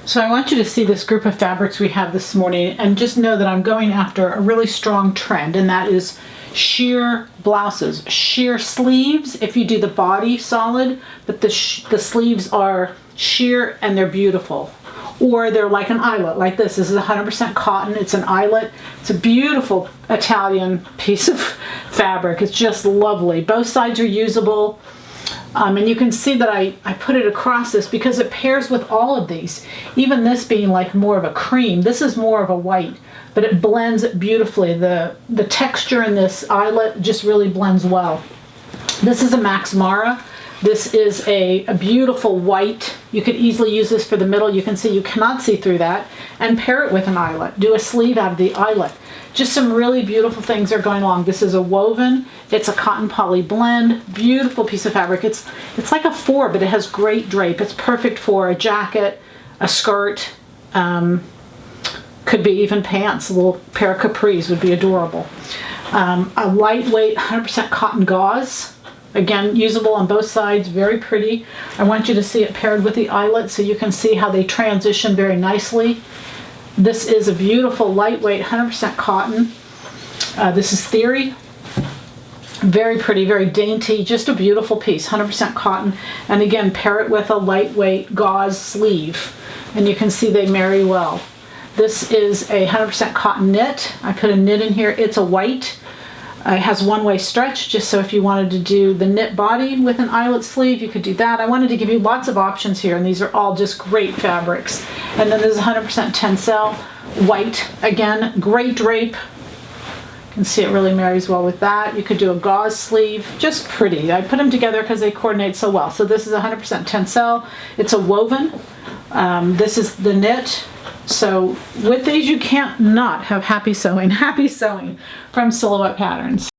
So I want you to see this group of fabrics we have this morning and just know that I'm going after a really strong trend, and that is sheer blouses, sheer sleeves if you do the body solid, but the sleeves are sheer and they're beautiful. Or they're like an eyelet, like this. This is 100% cotton. It's an eyelet. It's a beautiful Italian piece of fabric. It's just lovely. Both sides are usable. And you can see that I put it across this because it pairs with all of these. Even this being like more of a cream. This is more of a white, but it blends beautifully. The texture in this eyelet just really blends well. This is a Max Mara. This is a beautiful white. You could easily use this for the middle. You can see you cannot see through that. And pair it with an eyelet. Do a sleeve out of the eyelet. Just some really beautiful things are going along. This is a woven. It's a cotton poly blend. Beautiful piece of fabric. It's like a 4, but it has great drape. It's perfect for a jacket, a skirt, could be even pants. A little pair of capris would be adorable. A lightweight 100% cotton gauze. Again, usable on both sides, very pretty. I want you to see it paired with the eyelet so you can see how they transition very nicely. This is a beautiful, lightweight, 100% cotton. This is Theory. Very pretty, very dainty, just a beautiful piece, 100% cotton. And again, pair it with a lightweight gauze sleeve, and you can see they marry well. This is a 100% cotton knit. I put a knit in here. It's a white. It has one-way stretch, just so if you wanted to do the knit body with an eyelet sleeve, you could do that. I wanted to give you lots of options here, and these are all just great fabrics. And then this is 100% tencel, white. Again, great drape. You can see it really marries well with that. You could do a gauze sleeve, just pretty. I put them together because they coordinate so well. So this is 100% tencel. It's a woven. This is the knit. So with these, you can't not have happy sewing from Silhouette Patterns.